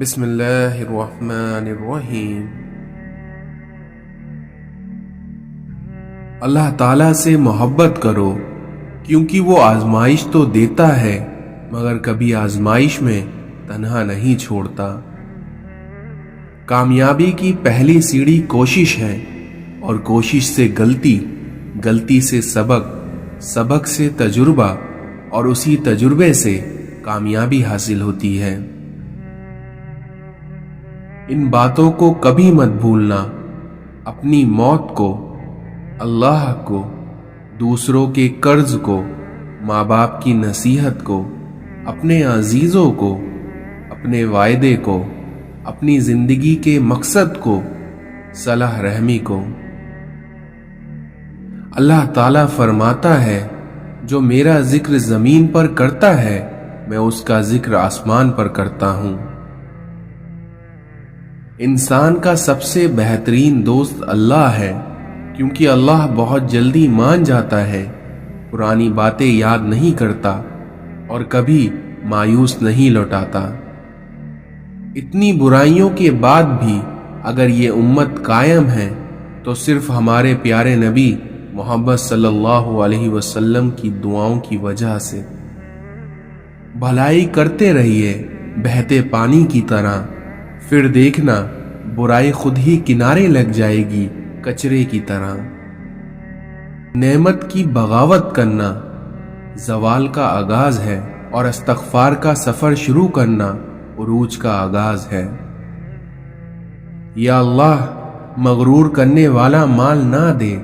بسم اللہ الرحمن الرحیم۔ اللہ تعالیٰ سے محبت کرو کیونکہ وہ آزمائش تو دیتا ہے مگر کبھی آزمائش میں تنہا نہیں چھوڑتا۔ کامیابی کی پہلی سیڑھی کوشش ہے اور کوشش سے غلطی، غلطی سے سبق، سبق سے تجربہ اور اسی تجربے سے کامیابی حاصل ہوتی ہے۔ ان باتوں کو کبھی مت بھولنا، اپنی موت کو، اللہ کو، دوسروں کے قرض کو، ماں باپ کی نصیحت کو، اپنے عزیزوں کو، اپنے وعدے کو، اپنی زندگی کے مقصد کو، صلح رحمی کو۔ اللہ تعالیٰ فرماتا ہے، جو میرا ذکر زمین پر کرتا ہے میں اس کا ذکر آسمان پر کرتا ہوں۔ انسان کا سب سے بہترین دوست اللہ ہے، کیونکہ اللہ بہت جلدی مان جاتا ہے، پرانی باتیں یاد نہیں کرتا اور کبھی مایوس نہیں لوٹاتا۔ اتنی برائیوں کے بعد بھی اگر یہ امت قائم ہے تو صرف ہمارے پیارے نبی محمد صلی اللہ علیہ وسلم کی دعاؤں کی وجہ سے۔ بھلائی کرتے رہیے بہتے پانی کی طرح، پھر دیکھنا برائی خود ہی کنارے لگ جائے گی کچرے کی طرح۔ نعمت کی بغاوت کرنا زوال کا آغاز ہے اور استغفار کا سفر شروع کرنا عروج کا آغاز ہے۔ یا اللہ، مغرور کرنے والا مال نہ دے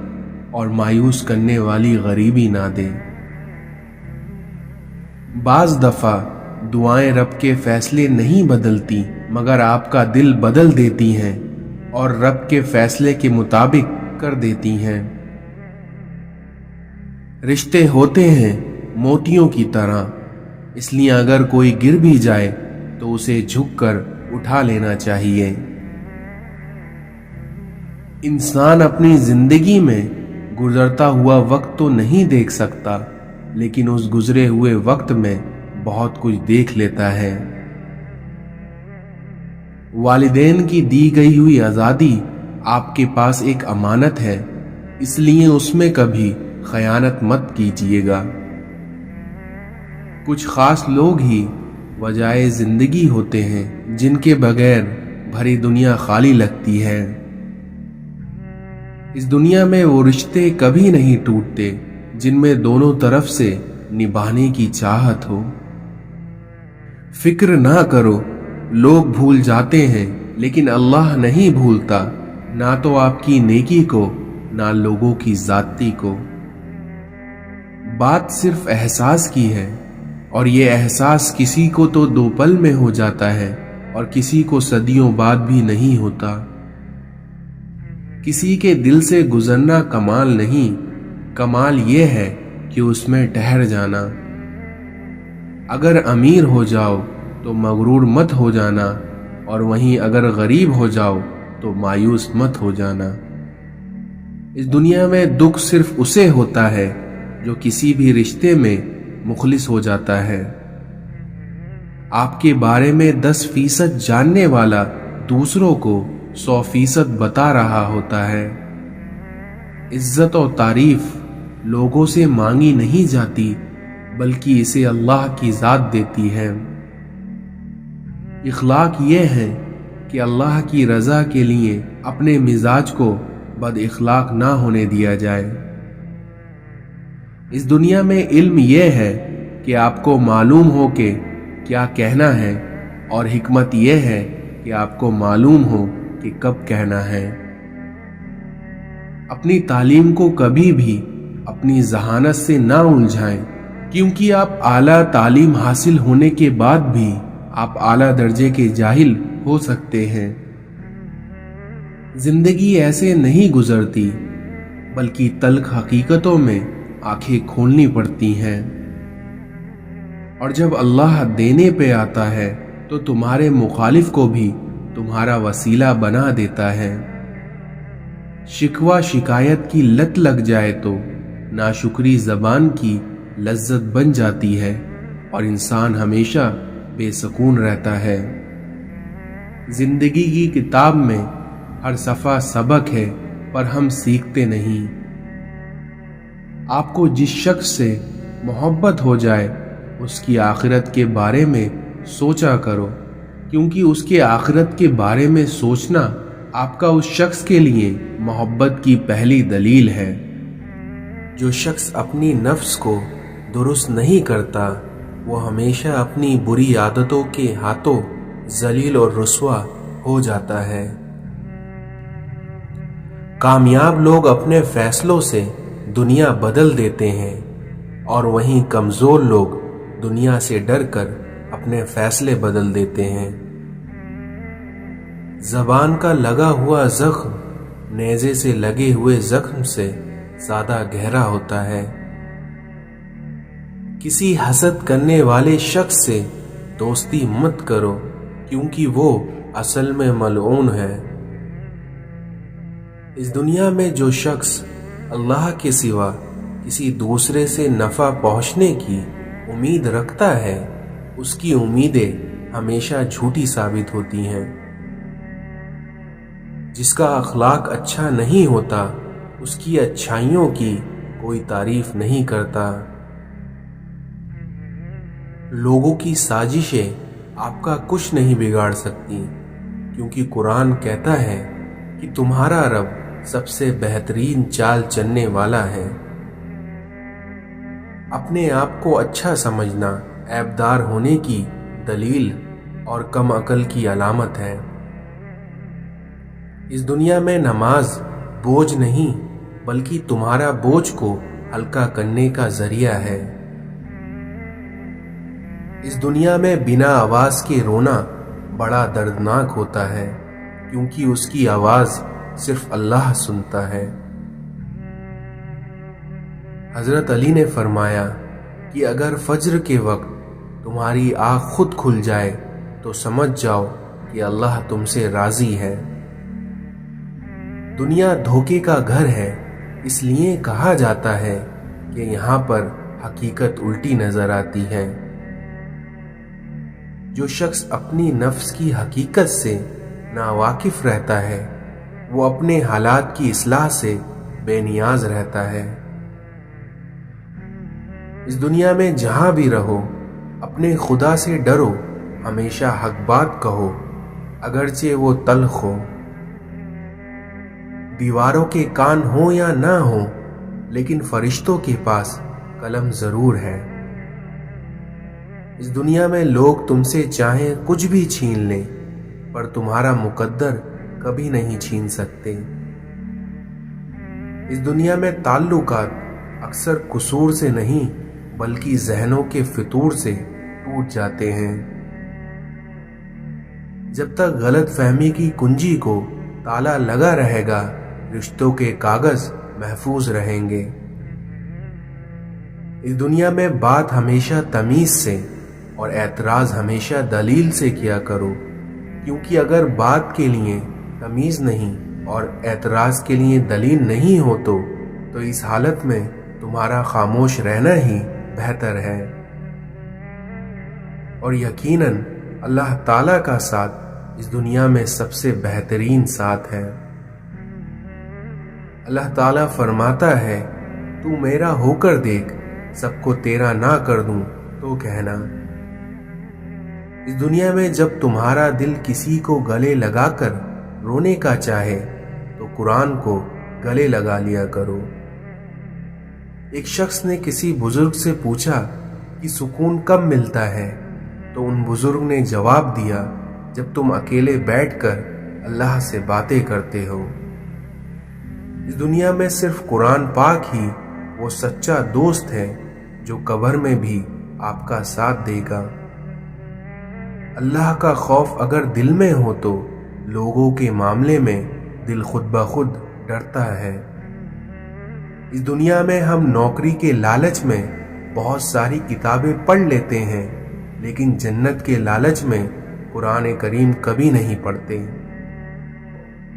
اور مایوس کرنے والی غریبی نہ دے۔ بعض دفعہ دعائیں رب کے فیصلے نہیں بدلتی مگر آپ کا دل بدل دیتی ہیں اور رب کے فیصلے کے مطابق کر دیتی ہیں۔ رشتے ہوتے ہیں موتیوں کی طرح، اس لیے اگر کوئی گر بھی جائے تو اسے جھک کر اٹھا لینا چاہیے۔ انسان اپنی زندگی میں گزرتا ہوا وقت تو نہیں دیکھ سکتا، لیکن اس گزرے ہوئے وقت میں بہت کچھ دیکھ لیتا ہے۔ والدین کی دی گئی ہوئی آزادی آپ کے پاس ایک امانت ہے، اس لیے اس میں کبھی خیانت مت کیجیے گا۔ کچھ خاص لوگ ہی وجائے زندگی ہوتے ہیں جن کے بغیر بھری دنیا خالی لگتی ہے۔ اس دنیا میں وہ رشتے کبھی نہیں ٹوٹتے جن میں دونوں طرف سے نبھانے کی چاہت ہو۔ فکر نہ کرو، لوگ بھول جاتے ہیں لیکن اللہ نہیں بھولتا، نہ تو آپ کی نیکی کو نہ لوگوں کی زیادتی کو۔ بات صرف احساس کی ہے اور یہ احساس کسی کو تو 2 پل میں ہو جاتا ہے اور کسی کو صدیوں بعد بھی نہیں ہوتا۔ کسی کے دل سے گزرنا کمال نہیں، کمال یہ ہے کہ اس میں ٹھہر جانا۔ اگر امیر ہو جاؤ تو مغرور مت ہو جانا، اور وہیں اگر غریب ہو جاؤ تو مایوس مت ہو جانا۔ اس دنیا میں دکھ صرف اسے ہوتا ہے جو کسی بھی رشتے میں مخلص ہو جاتا ہے۔ آپ کے بارے میں 10% جاننے والا دوسروں کو 100% بتا رہا ہوتا ہے۔ عزت و تعریف لوگوں سے مانگی نہیں جاتی بلکہ اسے اللہ کی ذات دیتی ہے۔ اخلاق یہ ہے کہ اللہ کی رضا کے لیے اپنے مزاج کو بد اخلاق نہ ہونے دیا جائے۔ اس دنیا میں علم یہ ہے کہ آپ کو معلوم ہو کہ کیا کہنا ہے، اور حکمت یہ ہے کہ آپ کو معلوم ہو کہ کب کہنا ہے۔ اپنی تعلیم کو کبھی بھی اپنی ذہانت سے نہ الجھائیں، کیونکہ آپ اعلیٰ تعلیم حاصل ہونے کے بعد بھی آپ اعلیٰ درجے کے جاہل ہو سکتے ہیں۔ زندگی ایسے نہیں گزرتی بلکہ تلخ حقیقتوں میں آنکھیں کھولنی پڑتی ہیں، اور جب اللہ دینے پہ آتا ہے تو تمہارے مخالف کو بھی تمہارا وسیلہ بنا دیتا ہے۔ شکوہ شکایت کی لت لگ جائے تو ناشکری زبان کی لذت بن جاتی ہے اور انسان ہمیشہ بے سکون رہتا ہے۔ زندگی کی کتاب میں ہر صفحہ سبق ہے پر ہم سیکھتے نہیں۔ آپ کو جس شخص سے محبت ہو جائے اس کی آخرت کے بارے میں سوچا کرو، کیونکہ اس کے آخرت کے بارے میں سوچنا آپ کا اس شخص کے لیے محبت کی پہلی دلیل ہے۔ جو شخص اپنی نفس کو درست نہیں کرتا وہ ہمیشہ اپنی بری عادتوں کے ہاتھوں ذلیل اور رسوا ہو جاتا ہے۔ کامیاب لوگ اپنے فیصلوں سے دنیا بدل دیتے ہیں اور وہیں کمزور لوگ دنیا سے ڈر کر اپنے فیصلے بدل دیتے ہیں۔ زبان کا لگا ہوا زخم نیزے سے لگے ہوئے زخم سے زیادہ گہرا ہوتا ہے۔ کسی حسد کرنے والے شخص سے دوستی مت کرو کیونکہ وہ اصل میں ملعون ہے۔ اس دنیا میں جو شخص اللہ کے سوا کسی دوسرے سے نفع پہنچنے کی امید رکھتا ہے اس کی امیدیں ہمیشہ جھوٹی ثابت ہوتی ہیں۔ جس کا اخلاق اچھا نہیں ہوتا اس کی اچھائیوں کی کوئی تعریف نہیں کرتا۔ لوگوں کی سازشیں آپ کا کچھ نہیں بگاڑ سکتی کیونکہ قرآن کہتا ہے کہ تمہارا رب سب سے بہترین چال چلنے والا ہے۔ اپنے آپ کو اچھا سمجھنا عیبدار ہونے کی دلیل اور کم عقل کی علامت ہے۔ اس دنیا میں نماز بوجھ نہیں بلکہ تمہارا بوجھ کو ہلکا کرنے کا ذریعہ ہے۔ اس دنیا میں بنا آواز کے رونا بڑا دردناک ہوتا ہے کیونکہ اس کی آواز صرف اللہ سنتا ہے۔ حضرت علی نے فرمایا کہ اگر فجر کے وقت تمہاری آنکھ خود کھل جائے تو سمجھ جاؤ کہ اللہ تم سے راضی ہے۔ دنیا دھوکے کا گھر ہے، اس لیے کہا جاتا ہے کہ یہاں پر حقیقت الٹی نظر آتی ہے۔ جو شخص اپنی نفس کی حقیقت سے ناواقف رہتا ہے وہ اپنے حالات کی اصلاح سے بے نیاز رہتا ہے۔ اس دنیا میں جہاں بھی رہو اپنے خدا سے ڈرو، ہمیشہ حق بات کہو اگرچہ وہ تلخ ہو۔ دیواروں کے کان ہوں یا نہ ہوں لیکن فرشتوں کے پاس قلم ضرور ہے۔ اس دنیا میں لوگ تم سے چاہیں کچھ بھی چھین لیں پر تمہارا مقدر کبھی نہیں چھین سکتے۔ اس دنیا میں تعلقات اکثر قصور سے نہیں بلکہ ذہنوں کے فطور سے ٹوٹ جاتے ہیں۔ جب تک غلط فہمی کی کنجی کو تالا لگا رہے گا رشتوں کے کاغذ محفوظ رہیں گے۔ اس دنیا میں بات ہمیشہ تمیز سے اور اعتراض ہمیشہ دلیل سے کیا کرو، کیونکہ اگر بات کے لیے تمیز نہیں اور اعتراض کے لیے دلیل نہیں ہو تو اس حالت میں تمہارا خاموش رہنا ہی بہتر ہے۔ اور یقیناً اللہ تعالیٰ کا ساتھ اس دنیا میں سب سے بہترین ساتھ ہے۔ اللہ تعالیٰ فرماتا ہے تو میرا ہو کر دیکھ، سب کو تیرا نہ کر دوں تو کہنا۔ اس دنیا میں جب تمہارا دل کسی کو گلے لگا کر رونے کا چاہے تو قرآن کو گلے لگا لیا کرو۔ ایک شخص نے کسی بزرگ سے پوچھا کہ سکون کب ملتا ہے تو ان بزرگ نے جواب دیا جب تم اکیلے بیٹھ کر اللہ سے باتیں کرتے ہو۔ اس دنیا میں صرف قرآن پاک ہی وہ سچا دوست ہے جو قبر میں بھی آپ کا ساتھ دے گا۔ اللہ کا خوف اگر دل میں ہو تو لوگوں کے معاملے میں دل خود بخود ڈرتا ہے۔ اس دنیا میں ہم نوکری کے لالچ میں بہت ساری کتابیں پڑھ لیتے ہیں لیکن جنت کے لالچ میں قرآن کریم کبھی نہیں پڑھتے۔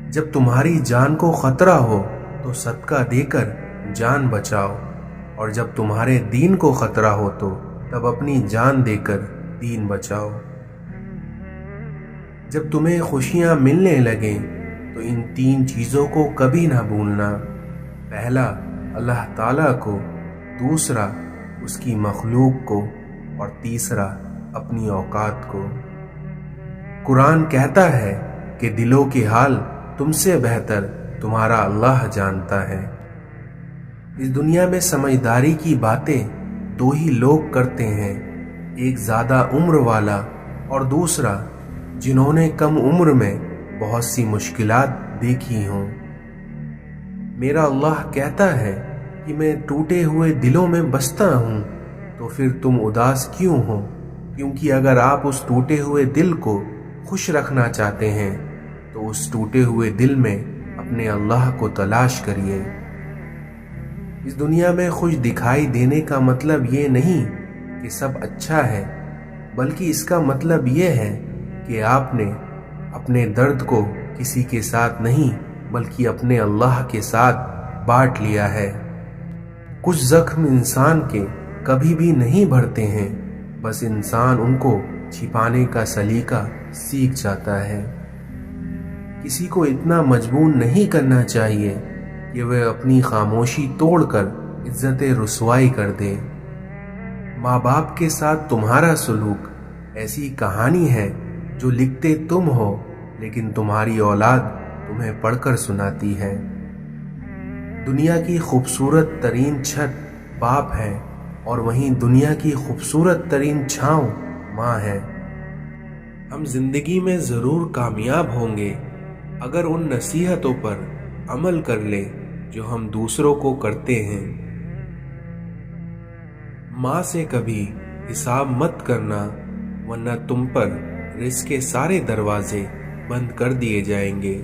جب تمہاری جان کو خطرہ ہو تو صدقہ دے کر جان بچاؤ، اور جب تمہارے دین کو خطرہ ہو تو تب اپنی جان دے کر دین بچاؤ۔ جب تمہیں خوشیاں ملنے لگیں تو ان 3 چیزوں کو کبھی نہ بھولنا۔ پہلا اللہ تعالیٰ کو، دوسرا اس کی مخلوق کو، اور تیسرا اپنی اوقات کو۔ قرآن کہتا ہے کہ دلوں کے حال تم سے بہتر تمہارا اللہ جانتا ہے۔ اس دنیا میں سمجھداری کی باتیں 2 ہی لوگ کرتے ہیں، ایک زیادہ عمر والا اور دوسرا جنہوں نے کم عمر میں بہت سی مشکلات دیکھی ہوں۔ میرا اللہ کہتا ہے کہ میں ٹوٹے ہوئے دلوں میں بستا ہوں، تو پھر تم اداس کیوں ہو؟ کیونکہ اگر آپ اس ٹوٹے ہوئے دل کو خوش رکھنا چاہتے ہیں تو اس ٹوٹے ہوئے دل میں اپنے اللہ کو تلاش کریے۔ اس دنیا میں خوش دکھائی دینے کا مطلب یہ نہیں کہ سب اچھا ہے، بلکہ اس کا مطلب یہ ہے کہ آپ نے اپنے درد کو کسی کے ساتھ نہیں بلکہ اپنے اللہ کے ساتھ بانٹ لیا ہے۔ کچھ زخم انسان کے کبھی بھی نہیں بھرتے ہیں، بس انسان ان کو چھپانے کا سلیقہ سیکھ جاتا ہے۔ کسی کو اتنا مجبور نہیں کرنا چاہیے کہ وہ اپنی خاموشی توڑ کر عزت رسوائی کر دے۔ ماں باپ کے ساتھ تمہارا سلوک ایسی کہانی ہے جو لکھتے تم ہو لیکن تمہاری اولاد تمہیں پڑھ کر سناتی ہے۔ دنیا کی خوبصورت ترین چھت باپ ہے اور وہیں دنیا کی خوبصورت ترین چھاؤں ماں ہے۔ ہم زندگی میں ضرور کامیاب ہوں گے اگر ان نصیحتوں پر عمل کر لیں جو ہم دوسروں کو کرتے ہیں۔ ماں سے کبھی حساب مت کرنا ورنہ تم پر رزق کے سارے دروازے بند کر دیے جائیں گے۔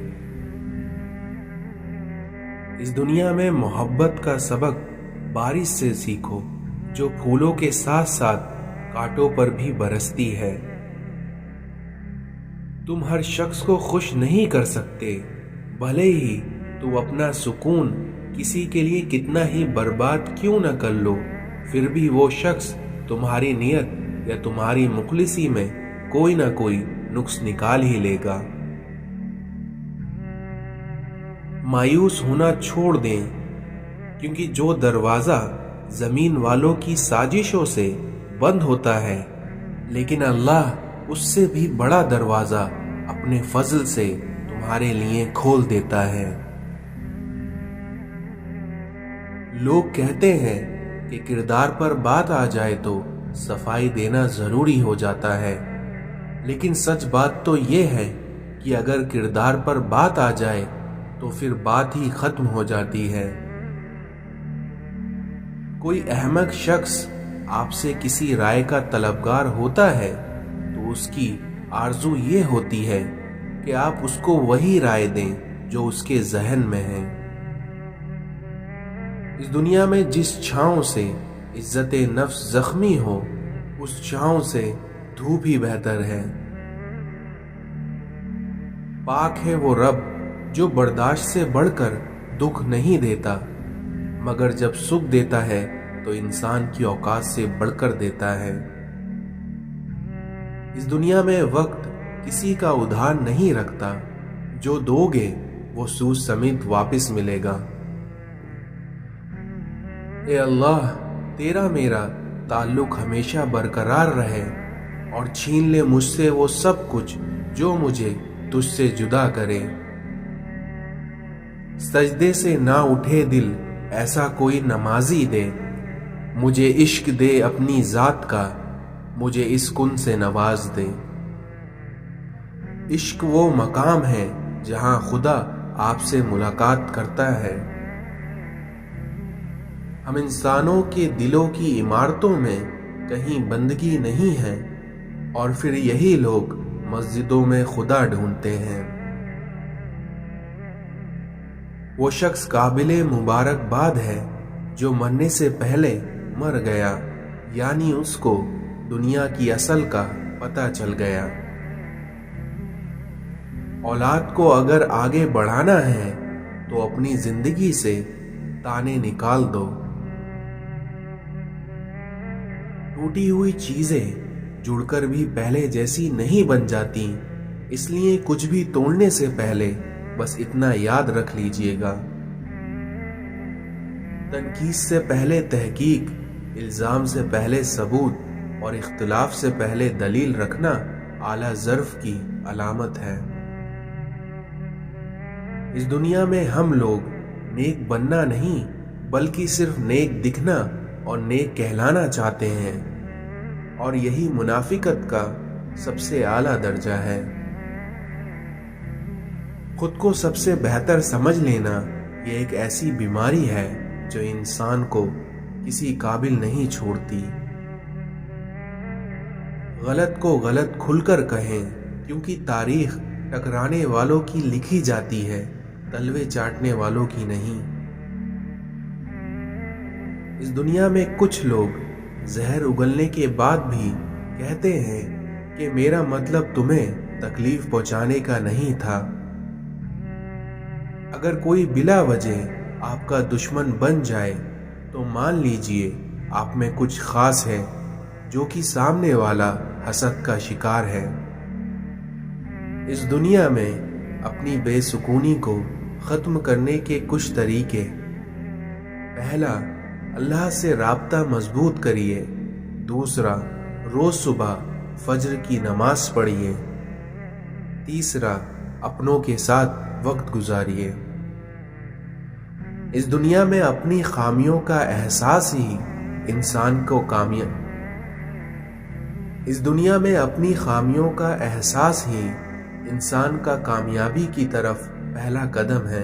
اس دنیا میں محبت کا سبق بارش سے سیکھو جو پھولوں کے ساتھ ساتھ کانٹوں پر بھی برستی ہے۔ تم ہر شخص کو خوش نہیں کر سکتے، بھلے ہی تم اپنا سکون کسی کے لیے کتنا ہی برباد کیوں نہ کر لو، پھر بھی وہ شخص تمہاری نیت یا تمہاری مخلصی میں کوئی نہ کوئی نقص نکال ہی لے گا۔ مایوس ہونا چھوڑ دیں، کیونکہ جو دروازہ زمین والوں کی سازشوں سے بند ہوتا ہے، لیکن اللہ اس سے بھی بڑا دروازہ اپنے فضل سے تمہارے لیے کھول دیتا ہے۔ لوگ کہتے ہیں کہ کردار پر بات آ جائے تو صفائی دینا ضروری ہو جاتا ہے، لیکن سچ بات تو یہ ہے کہ اگر کردار پر بات آ جائے تو پھر بات ہی ختم ہو جاتی ہے۔ کوئی احمق شخص آپ سے کسی رائے کا طلبگار ہوتا ہے تو اس کی آرزو یہ ہوتی ہے کہ آپ اس کو وہی رائے دیں جو اس کے ذہن میں ہے۔ اس دنیا میں جس چھاؤں سے عزت نفس زخمی ہو، اس چھاؤں سے دھوپ ہی بہتر ہے۔ پاک ہے وہ رب جو برداشت سے بڑھ کر دکھ نہیں دیتا، مگر جب سکھ دیتا ہے تو انسان کی اوقات سے بڑھ کر دیتا ہے۔ اس دنیا میں وقت کسی کا ادھار نہیں رکھتا، جو دو گے وہ سود سمیت واپس ملے گا۔ اے اللہ، تیرا میرا تعلق ہمیشہ برقرار رہے اور چھین لے مجھ سے وہ سب کچھ جو مجھے تجھ سے جدا کرے۔ سجدے سے نہ اٹھے دل ایسا کوئی نمازی دے، مجھے عشق دے اپنی ذات کا، مجھے اس کن سے نواز دے۔ عشق وہ مقام ہے جہاں خدا آپ سے ملاقات کرتا ہے۔ ہم انسانوں کے دلوں کی عمارتوں میں کہیں بندگی نہیں ہے، اور پھر یہی لوگ مسجدوں میں خدا ڈھونڈتے ہیں۔ وہ شخص قابل مبارکباد ہے جو مرنے سے پہلے مر گیا، یعنی اس کو دنیا کی اصل کا پتہ چل گیا۔ اولاد کو اگر آگے بڑھانا ہے تو اپنی زندگی سے تانے نکال دو۔ ٹوٹی ہوئی چیزیں جڑ کر بھی پہلے جیسی نہیں بن جاتی، اس لیے کچھ بھی توڑنے سے پہلے بس اتنا یاد رکھ لیجئے گا، تنقید سے پہلے تحقیق، الزام سے پہلے ثبوت اور اختلاف سے پہلے دلیل رکھنا اعلیٰ ظرف کی علامت ہے۔ اس دنیا میں ہم لوگ نیک بننا نہیں بلکہ صرف نیک دکھنا اور نیک کہلانا چاہتے ہیں، اور یہی منافقت کا سب سے اعلیٰ درجہ ہے۔ خود کو سب سے بہتر سمجھ لینا یہ ایک ایسی بیماری ہے جو انسان کو کسی قابل نہیں چھوڑتی۔ غلط کو غلط کھل کر کہیں، کیونکہ تاریخ ٹکرانے والوں کی لکھی جاتی ہے، تلوے چاٹنے والوں کی نہیں۔ اس دنیا میں کچھ لوگ زہر اگلنے کے بعد بھی کہتے ہیں کہ میرا مطلب تمہیں تکلیف پہنچانے کا نہیں تھا۔ اگر کوئی بلا وجہ آپ کا دشمن بن جائے تو مان لیجئے آپ میں کچھ خاص ہے جو کہ سامنے والا حسد کا شکار ہے۔ اس دنیا میں اپنی بے سکونی کو ختم کرنے کے کچھ طریقے: پہلا، اللہ سے رابطہ مضبوط کریے۔ دوسرا، روز صبح فجر کی نماز پڑھیے۔ تیسرا، اپنوں کے ساتھ وقت گزاریے۔ اس دنیا میں اپنی خامیوں کا احساس ہی انسان کا کامیابی کی طرف پہلا قدم ہے۔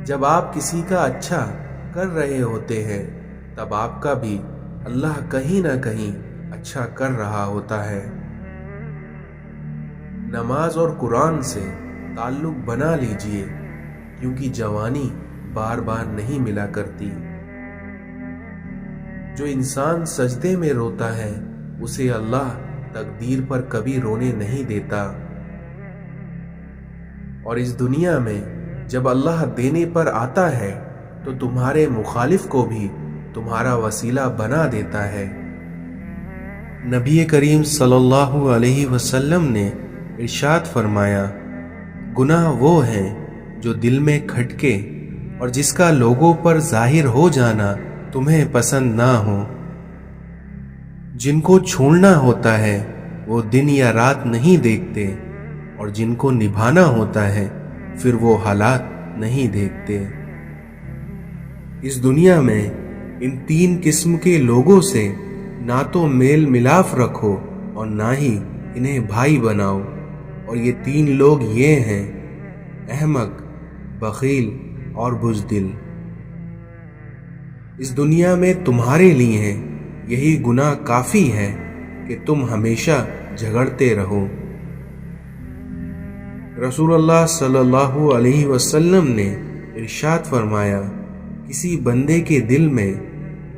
جب آپ کسی کا اچھا کر رہے ہوتے ہیں تب آپ کا بھی اللہ کہیں نہ کہیں اچھا کر رہا ہوتا ہے۔ نماز اور قرآن سے تعلق بنا لیجئے، کیونکہ جوانی بار بار نہیں ملا کرتی۔ جو انسان سجدے میں روتا ہے اسے اللہ تقدیر پر کبھی رونے نہیں دیتا، اور اس دنیا میں جب اللہ دینے پر آتا ہے تو تمہارے مخالف کو بھی تمہارا وسیلہ بنا دیتا ہے۔ نبی کریم صلی اللہ علیہ وسلم نے ارشاد فرمایا، گناہ وہ ہے جو دل میں کھٹکے اور جس کا لوگوں پر ظاہر ہو جانا تمہیں پسند نہ ہو۔ جن کو چھوڑنا ہوتا ہے وہ دن یا رات نہیں دیکھتے، اور جن کو نبھانا ہوتا ہے پھر وہ حالات نہیں دیکھتے۔ اس دنیا میں ان تین قسم کے لوگوں سے نہ تو میل ملاف رکھو اور نہ ہی انہیں بھائی بناؤ، اور یہ تین لوگ یہ ہیں: احمق، بخیل اور بزدل۔ اس دنیا میں تمہارے لیے یہی گناہ کافی ہے کہ تم ہمیشہ جھگڑتے رہو۔ رسول اللہ صلی اللہ علیہ وسلم نے ارشاد فرمایا، کسی بندے کے دل میں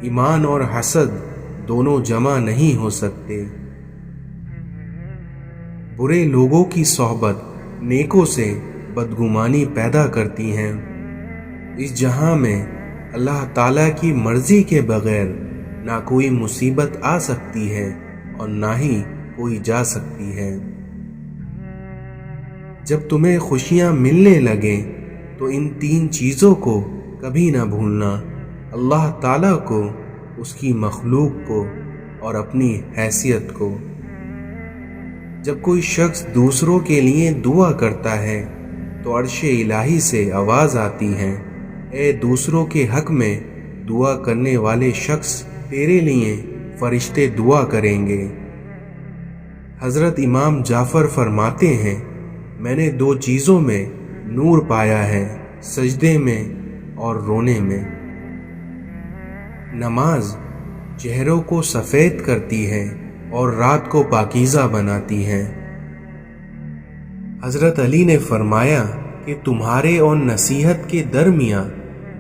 ایمان اور حسد دونوں جمع نہیں ہو سکتے۔ برے لوگوں کی صحبت نیکوں سے بدگمانی پیدا کرتی ہیں۔ اس جہاں میں اللہ تعالیٰ کی مرضی کے بغیر نہ کوئی مصیبت آ سکتی ہے اور نہ ہی کوئی جا سکتی ہے۔ جب تمہیں خوشیاں ملنے لگیں تو ان تین چیزوں کو کبھی نہ بھولنا: اللہ تعالیٰ کو، اس کی مخلوق کو اور اپنی حیثیت کو۔ جب کوئی شخص دوسروں کے لیے دعا کرتا ہے تو عرش الہی سے آواز آتی ہے، اے دوسروں کے حق میں دعا کرنے والے شخص، تیرے لیے فرشتے دعا کریں گے۔ حضرت امام جعفر فرماتے ہیں، میں نے دو چیزوں میں نور پایا ہے، سجدے میں اور رونے میں۔ نماز چہروں کو سفید کرتی ہے اور رات کو پاکیزہ بناتی ہے۔ حضرت علی نے فرمایا کہ تمہارے اور نصیحت کے درمیان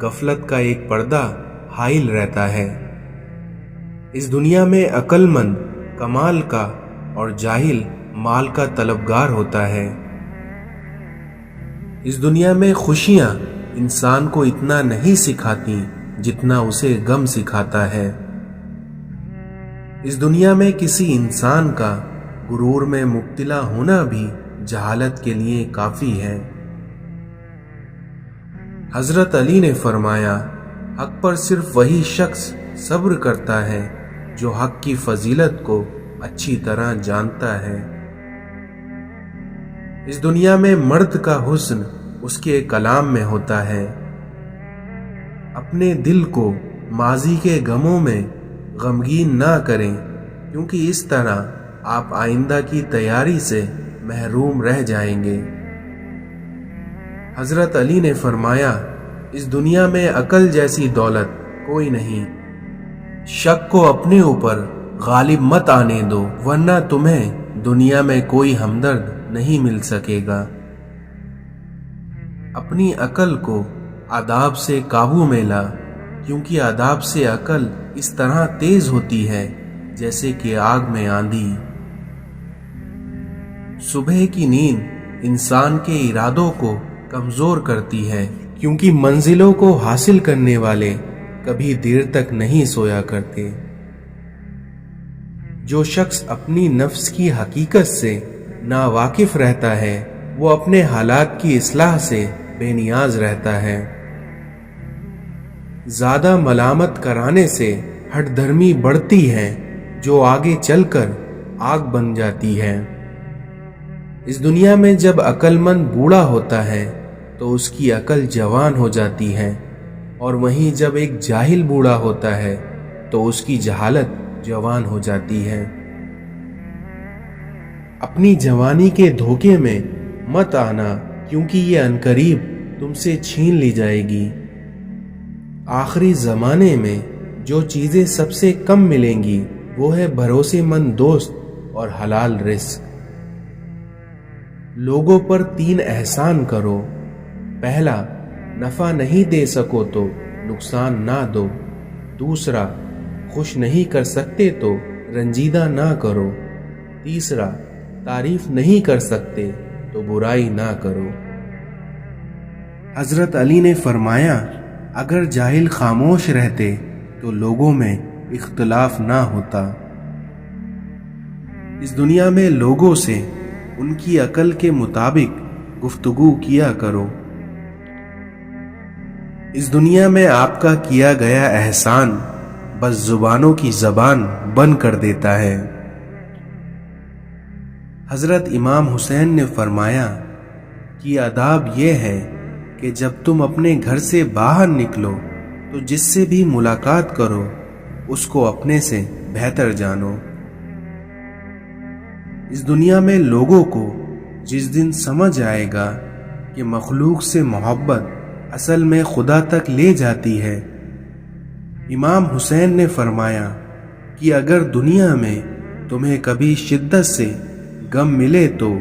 غفلت کا ایک پردہ حائل رہتا ہے۔ اس دنیا میں عقل مند کمال کا اور جاہل مال کا طلبگار ہوتا ہے۔ اس دنیا میں خوشیاں انسان کو اتنا نہیں سکھاتی جتنا اسے غم سکھاتا ہے۔ اس دنیا میں کسی انسان کا غرور میں مبتلا ہونا بھی جہالت کے لیے کافی ہے۔ حضرت علی نے فرمایا، حق پر صرف وہی شخص صبر کرتا ہے جو حق کی فضیلت کو اچھی طرح جانتا ہے۔ اس دنیا میں مرد کا حسن اس کے کلام میں ہوتا ہے۔ اپنے دل کو ماضی کے غموں میں غمگین نہ کریں، کیونکہ اس طرح آپ آئندہ کی تیاری سے محروم رہ جائیں گے۔ حضرت علی نے فرمایا، اس دنیا میں عقل جیسی دولت کوئی نہیں۔ شک کو اپنے اوپر غالب مت آنے دو، ورنہ تمہیں دنیا میں کوئی ہمدرد نہیں مل سکے گا۔ اپنی عقل کو آداب سے قابو میں لا، کیونکہ آداب سے عقل اس طرح تیز ہوتی ہے جیسے کہ آگ میں آندھی۔ صبح کی نیند انسان کے ارادوں کو کمزور کرتی ہے، کیونکہ منزلوں کو حاصل کرنے والے کبھی دیر تک نہیں سویا کرتے۔ جو شخص اپنی نفس کی حقیقت سے ناواقف رہتا ہے وہ اپنے حالات کی اصلاح سے بے نیاز رہتا ہے۔ زیادہ ملامت کرانے سے ہٹ دھرمی بڑھتی ہے جو آگے چل کر آگ بن جاتی ہے۔ اس دنیا میں جب عقل مند بوڑھا ہوتا ہے تو اس کی عقل جوان ہو جاتی ہے، اور وہیں جب ایک جاہل بوڑھا ہوتا ہے تو اس کی جہالت جوان ہو جاتی ہے۔ اپنی جوانی کے دھوکے میں مت آنا، کیونکہ یہ عنقریب تم سے چھین لی جائے گی۔ آخری زمانے میں جو چیزیں سب سے کم ملیں گی وہ ہے بھروسے مند دوست اور حلال رزق۔ لوگوں پر 3 احسان کرو۔ پہلا، نفع نہیں دے سکو تو نقصان نہ دو۔ دوسرا، خوش نہیں کر سکتے تو رنجیدہ نہ کرو۔ تیسرا، تعریف نہیں کر سکتے تو برائی نہ کرو۔ حضرت علی نے فرمایا، اگر جاہل خاموش رہتے تو لوگوں میں اختلاف نہ ہوتا۔ اس دنیا میں لوگوں سے ان کی عقل کے مطابق گفتگو کیا کرو۔ اس دنیا میں آپ کا کیا گیا احسان بس زبانوں کی زبان بند کر دیتا ہے۔ حضرت امام حسین نے فرمایا کہ آداب یہ ہے کہ جب تم اپنے گھر سے باہر نکلو تو جس سے بھی ملاقات کرو اس کو اپنے سے بہتر جانو۔ اس دنیا میں لوگوں کو جس دن سمجھ آئے گا کہ مخلوق سے محبت اصل میں خدا تک لے جاتی ہے، امام حسین نے فرمایا کہ اگر دنیا میں تمہیں کبھی شدت سے غم ملے تو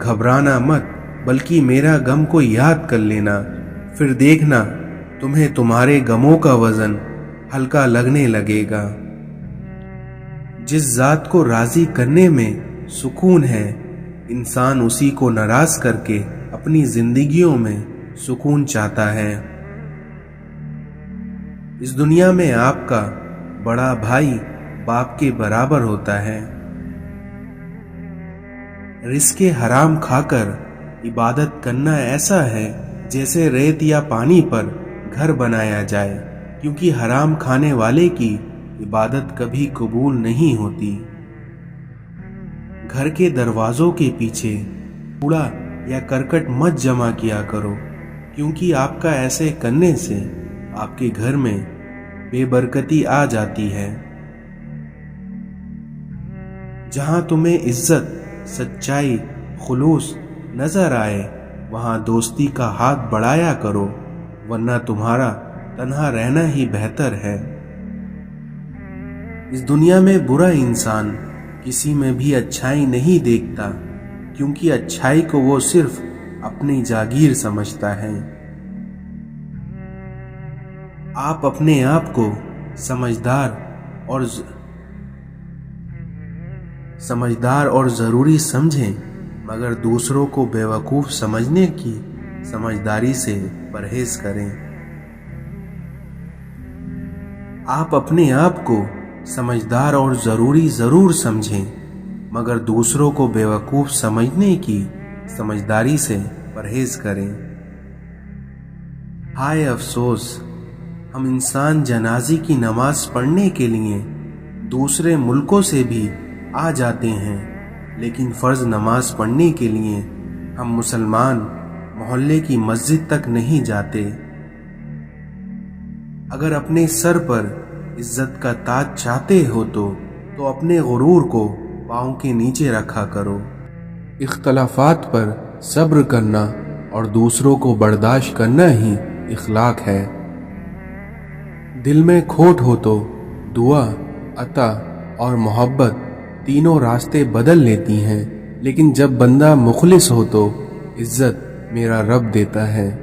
گھبرانا مت، بلکہ میرا غم کو یاد کر لینا، پھر دیکھنا تمہیں تمہارے غموں کا وزن ہلکا لگنے لگے گا۔ جس ذات کو راضی کرنے میں سکون ہے، انسان اسی کو ناراض کر کے اپنی زندگیوں میں سکون چاہتا ہے۔ اس دنیا میں آپ کا بڑا بھائی باپ کے برابر ہوتا ہے۔ رزق حرام کھا کر عبادت کرنا ایسا ہے جیسے ریت یا پانی پر گھر بنایا جائے، کیونکہ حرام کھانے والے کی عبادت کبھی قبول نہیں ہوتی۔ گھر کے دروازوں کے پیچھے کوڑا یا کرکٹ مت جمع کیا کرو، کیونکہ آپ کا ایسے کرنے سے آپ کے گھر میں بے برکتی آ جاتی ہے۔ جہاں تمہیں عزت، سچائی، خلوص نظر آئے وہاں دوستی کا ہاتھ بڑھایا کرو، ورنہ تمہارا تنہا رہنا ہی بہتر ہے۔ اس دنیا میں برا انسان کسی میں بھی اچھائی نہیں دیکھتا، کیونکہ اچھائی کو وہ صرف اپنی جاگیر سمجھتا ہے۔ آپ اپنے آپ کو سمجھدار اور ضروری سمجھیں، مگر دوسروں کو بیوقوف سمجھنے کی سمجھداری سے پرہیز کریں۔ آپ اپنے آپ کو سمجھدار اور ضروری ضرور سمجھیں، مگر دوسروں کو بیوقوف سمجھنے کی سمجھداری سے پرہیز کریں۔ ہائے افسوس، ہم انسان جنازے کی نماز پڑھنے کے لیے دوسرے ملکوں سے بھی آ جاتے ہیں، لیکن فرض نماز پڑھنے کے لیے ہم مسلمان محلے کی مسجد تک نہیں جاتے۔ اگر اپنے سر پر عزت کا تاج چاہتے ہو تو اپنے غرور کو پاؤں کے نیچے رکھا کرو۔ اختلافات پر صبر کرنا اور دوسروں کو برداشت کرنا ہی اخلاق ہے۔ دل میں کھوٹ ہو تو دعا، عطا اور محبت تینوں راستے بدل لیتی ہیں، لیکن جب بندہ مخلص ہو تو عزت میرا رب دیتا ہے۔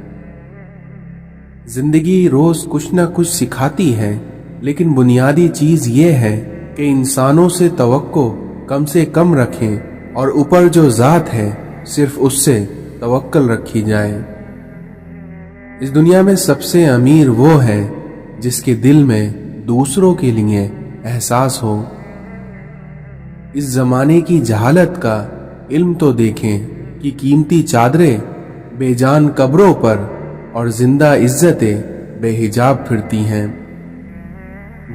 زندگی روز کچھ نہ کچھ سکھاتی ہے، لیکن بنیادی چیز یہ ہے کہ انسانوں سے توقع کم سے کم رکھیں اور اوپر جو ذات ہے صرف اس سے توکل رکھی جائے۔ اس دنیا میں سب سے امیر وہ ہے جس کے دل میں دوسروں کے لیے احساس ہو۔ اس زمانے کی جہالت کا علم تو دیکھیں کہ قیمتی چادریں بے جان قبروں پر اور زندہ عزتیں بے حجاب پھرتی ہیں۔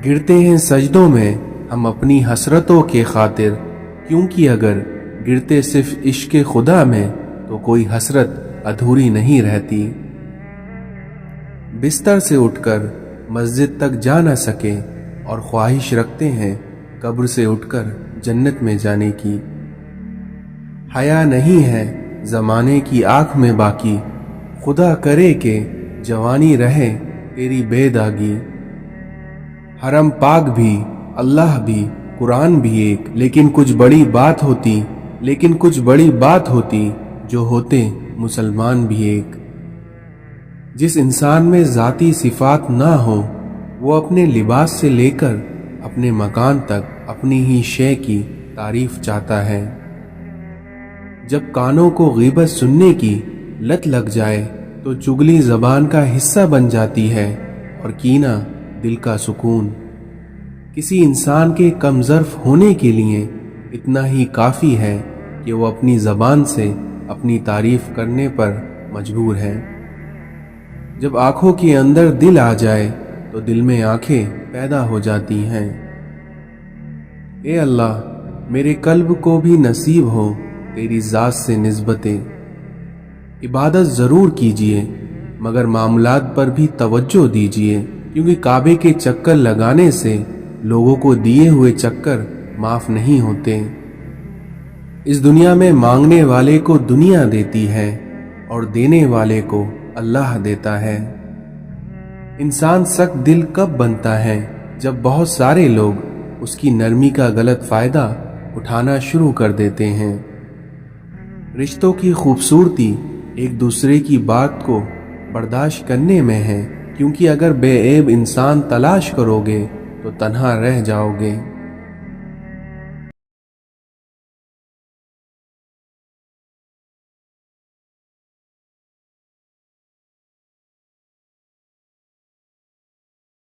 گرتے ہیں سجدوں میں ہم اپنی حسرتوں کے خاطر، کیونکہ اگر گرتے صرف عشق خدا میں تو کوئی حسرت ادھوری نہیں رہتی۔ بستر سے اٹھ کر مسجد تک جا نہ سکے اور خواہش رکھتے ہیں قبر سے اٹھ کر جنت میں جانے کی۔ حیا نہیں ہے زمانے کی آنکھ میں باقی، خدا کرے کہ جوانی رہے تیری بے داغی۔ حرم پاک بھی، اللہ بھی، قرآن بھی ایک، لیکن کچھ بڑی بات ہوتی جو ہوتے مسلمان بھی ایک۔ جس انسان میں ذاتی صفات نہ ہو وہ اپنے لباس سے لے کر اپنے مکان تک اپنی ہی شے کی تعریف چاہتا ہے۔ جب کانوں کو غیبت سننے کی لت لگ جائے تو چگلی زبان کا حصہ بن جاتی ہے اور کینہ دل کا سکون۔ کسی انسان کے کم ظرف ہونے کے لیے اتنا ہی کافی ہے کہ وہ اپنی زبان سے اپنی تعریف کرنے پر مجبور ہے۔ جب آنکھوں کے اندر دل آ جائے تو دل میں آنکھیں پیدا ہو جاتی ہیں۔ اے اللہ، میرے قلب کو بھی نصیب ہو تیری ذات سے نسبتیں۔ عبادت ضرور کیجئے مگر معاملات پر بھی توجہ دیجئے، کیونکہ کعبے کے چکر لگانے سے لوگوں کو دیے ہوئے چکر معاف نہیں ہوتے۔ اس دنیا میں مانگنے والے کو دنیا دیتی ہے اور دینے والے کو اللہ دیتا ہے۔ انسان سخت دل کب بنتا ہے؟ جب بہت سارے لوگ اس کی نرمی کا غلط فائدہ اٹھانا شروع کر دیتے ہیں۔ رشتوں کی خوبصورتی ایک دوسرے کی بات کو برداشت کرنے میں ہے، کیونکہ اگر بے عیب انسان تلاش کرو گے تو تنہا رہ جاؤ گے۔